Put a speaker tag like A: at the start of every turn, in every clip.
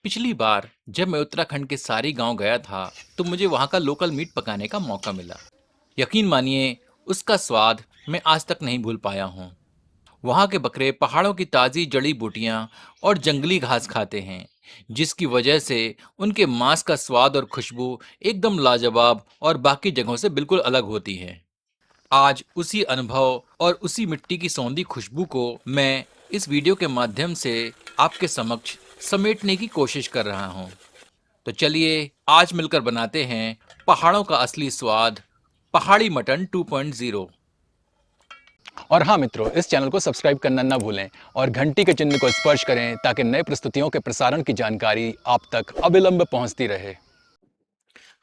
A: पिछली बार जब मैं उत्तराखंड के सारी गांव गया था तो मुझे वहां का लोकल मीट पकाने का मौका मिला। यकीन मानिए, उसका स्वाद मैं आज तक नहीं भूल पाया हूँ। वहां के बकरे पहाड़ों की ताज़ी जड़ी बूटियां और जंगली घास खाते हैं, जिसकी वजह से उनके मांस का स्वाद और खुशबू एकदम लाजवाब और बाकी जगहों से बिल्कुल अलग होती है। आज उसी अनुभव और उसी मिट्टी की सौंधी खुशबू को मैं इस वीडियो के माध्यम से आपके समक्ष समेटने की कोशिश कर रहा हूँ। तो चलिए आज मिलकर बनाते हैं पहाड़ों का असली स्वाद, पहाड़ी मटन 2.0।
B: और हाँ मित्रों, इस चैनल को सब्सक्राइब करना ना भूलें और घंटी के चिन्ह को स्पर्श करें ताकि नए प्रस्तुतियों के प्रसारण की जानकारी आप तक अविलंब पहुंचती रहे।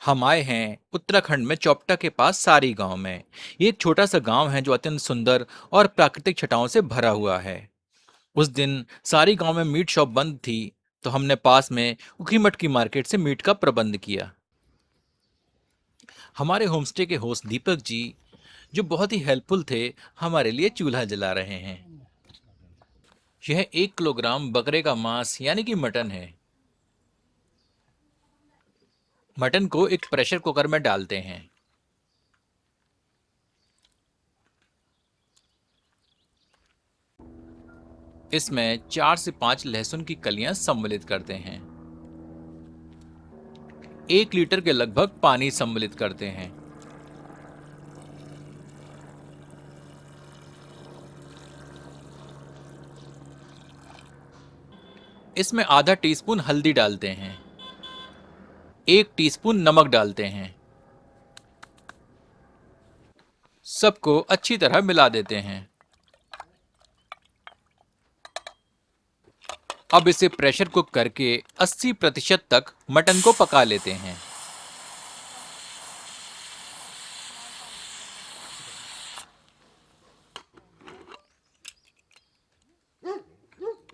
A: हम आए हैं उत्तराखंड में चौपटा के पास सारी गांव में। ये एक छोटा सा गांव है जो अत्यंत सुंदर और प्राकृतिक छटाओं से भरा हुआ है। उस दिन सारी गांव में मीट शॉप बंद थी, तो हमने पास में उखीमठ की मार्केट से मीट का प्रबंध किया। हमारे होमस्टे के होस्ट दीपक जी, जो बहुत ही हेल्पफुल थे, हमारे लिए चूल्हा जला रहे हैं। यह 1 किलोग्राम बकरे का मांस यानी कि मटन है। मटन को एक प्रेशर कुकर में डालते हैं। इसमें 4 से 5 लहसुन की कलियां सम्मिलित करते हैं। 1 लीटर के लगभग पानी सम्मिलित करते हैं। इसमें आधा टीस्पून हल्दी डालते हैं। 1 टीस्पून नमक डालते हैं। सबको अच्छी तरह मिला देते हैं। अब इसे प्रेशर कुक करके 80% तक मटन को पका लेते हैं।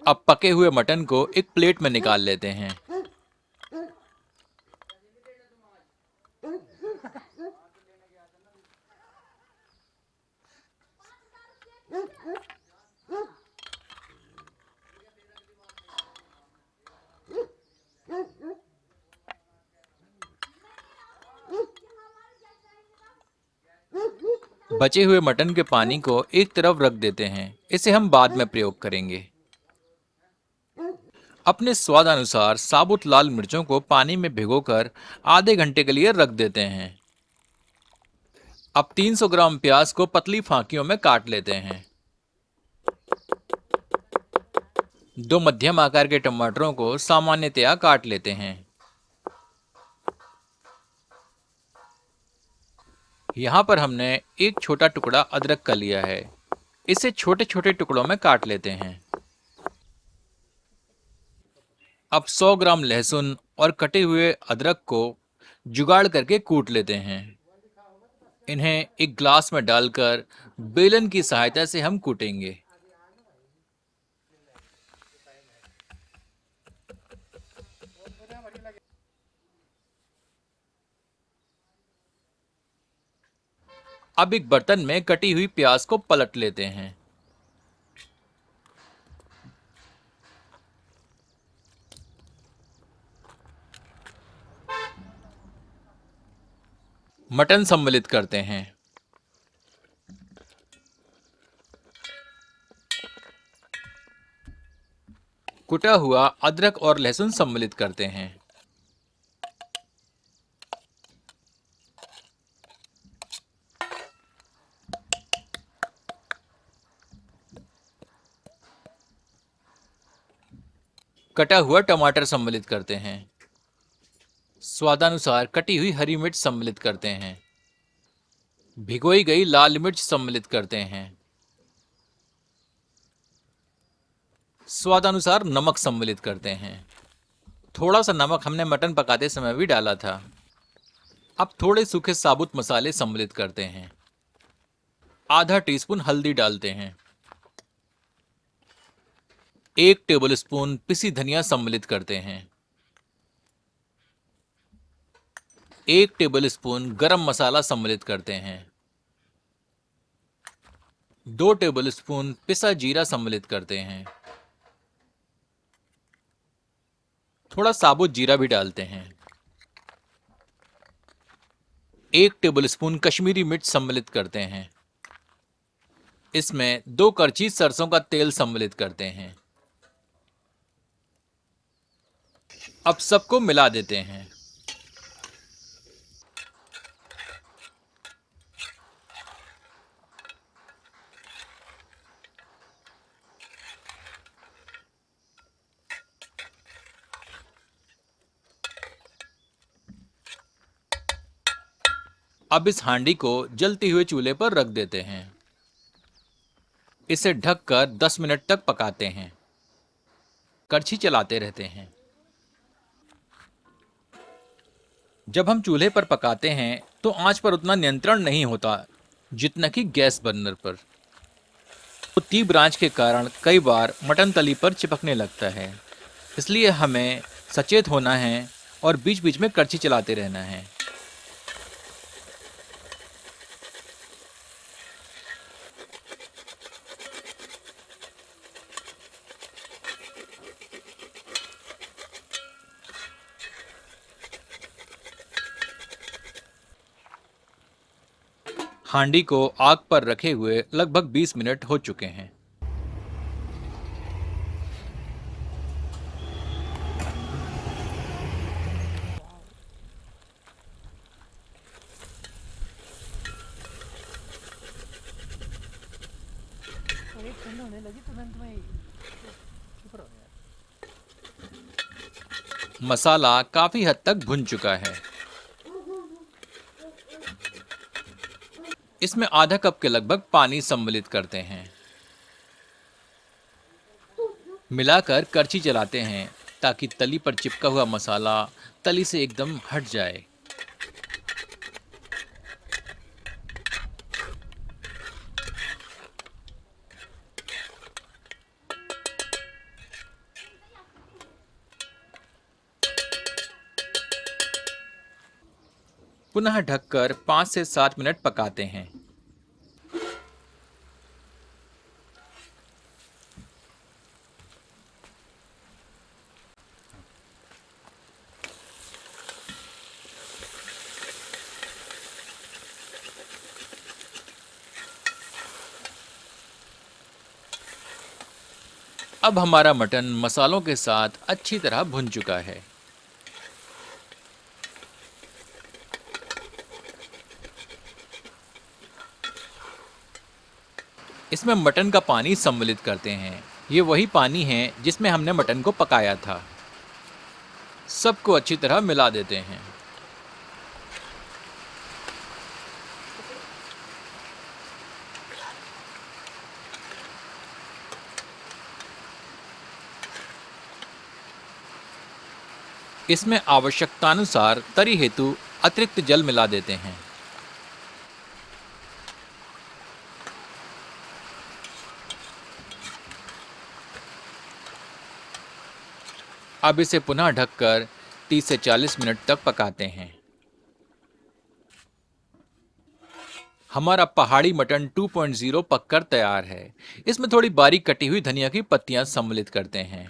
A: अब पके हुए मटन को एक प्लेट में निकाल लेते हैं। बचे हुए मटन के पानी को एक तरफ रख देते हैं, इसे हम बाद में प्रयोग करेंगे। अपने स्वाद अनुसार साबुत लाल मिर्चों को पानी में भिगोकर आधे घंटे के लिए रख देते हैं। अब 300 ग्राम प्याज को पतली फांकियों में काट लेते हैं। 2 मध्यम आकार के टमाटरों को सामान्यतया काट लेते हैं। यहाँ पर हमने एक छोटा टुकड़ा अदरक का लिया है। इसे छोटे छोटे टुकड़ों में काट लेते हैं। अब 100 ग्राम लहसुन और कटे हुए अदरक को जुगाड़ करके कूट लेते हैं। इन्हें एक ग्लास में डालकर बेलन की सहायता से हम कूटेंगे। अब एक बर्तन में कटी हुई प्याज को पलट लेते हैं। मटन सम्मिलित करते हैं। कुटा हुआ अदरक और लहसुन सम्मिलित करते हैं। कटा हुआ टमाटर सम्मिलित करते हैं। स्वादानुसार कटी हुई हरी मिर्च सम्मिलित करते हैं। भिगोई गई लाल मिर्च सम्मिलित करते हैं। स्वादानुसार नमक सम्मिलित करते हैं। थोड़ा सा नमक हमने मटन पकाते समय भी डाला था। अब थोड़े सूखे साबुत मसाले सम्मिलित करते हैं। आधा टीस्पून हल्दी डालते हैं। 1 टेबलस्पून पिसी धनिया सम्मिलित करते हैं। 1 टेबलस्पून गरम मसाला सम्मिलित करते हैं। 2 टेबलस्पून पिसा जीरा सम्मिलित करते हैं। थोड़ा साबुत जीरा भी डालते हैं। 1 टेबलस्पून कश्मीरी मिर्च सम्मिलित करते हैं। इसमें 2 करछी सरसों का तेल सम्मिलित करते हैं। अब सबको मिला देते हैं। अब इस हांडी को जलते हुए चूल्हे पर रख देते हैं। इसे ढककर 10 मिनट तक पकाते हैं। कड़छी चलाते रहते हैं। जब हम चूल्हे पर पकाते हैं तो आंच पर उतना नियंत्रण नहीं होता जितना कि गैस बर्नर पर। तो तीव्र आंच के कारण कई बार मटन तली पर चिपकने लगता है। इसलिए हमें सचेत होना है और बीच बीच में कड़छी चलाते रहना है। हांडी को आग पर रखे हुए लगभग 20 मिनट हो चुके हैं। मसाला काफी हद तक भुन चुका है। इसमें आधा कप के लगभग पानी सम्मिलित करते हैं। मिलाकर करछी चलाते हैं ताकि तली पर चिपका हुआ मसाला तली से एकदम हट जाए। पुनः ढककर 5 से 7 मिनट पकाते हैं। अब हमारा मटन मसालों के साथ अच्छी तरह भुन चुका है। इसमें मटन का पानी सम्मिलित करते हैं। ये वही पानी है जिसमें हमने मटन को पकाया था। सबको अच्छी तरह मिला देते हैं। इसमें आवश्यकतानुसार तरी हेतु अतिरिक्त जल मिला देते हैं। अब इसे पुनः ढककर 30 से 40 मिनट तक पकाते हैं। हमारा पहाड़ी मटन 2.0 पककर तैयार है। इसमें थोड़ी बारीक कटी हुई धनिया की पत्तियां सम्मिलित करते हैं।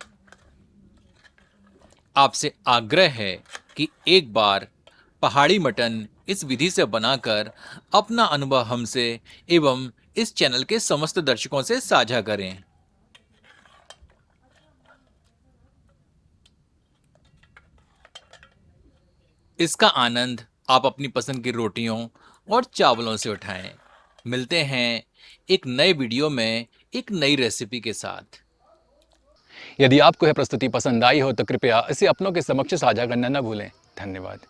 A: आपसे आग्रह है कि एक बार पहाड़ी मटन इस विधि से बनाकर अपना अनुभव हमसे एवं इस चैनल के समस्त दर्शकों से साझा करें। इसका आनंद आप अपनी पसंद की रोटियों और चावलों से उठाएं। मिलते हैं एक नए वीडियो में एक नई रेसिपी के साथ।
B: यदि आपको यह प्रस्तुति पसंद आई हो तो कृपया इसे अपनों के समक्ष साझा करना न भूलें। धन्यवाद।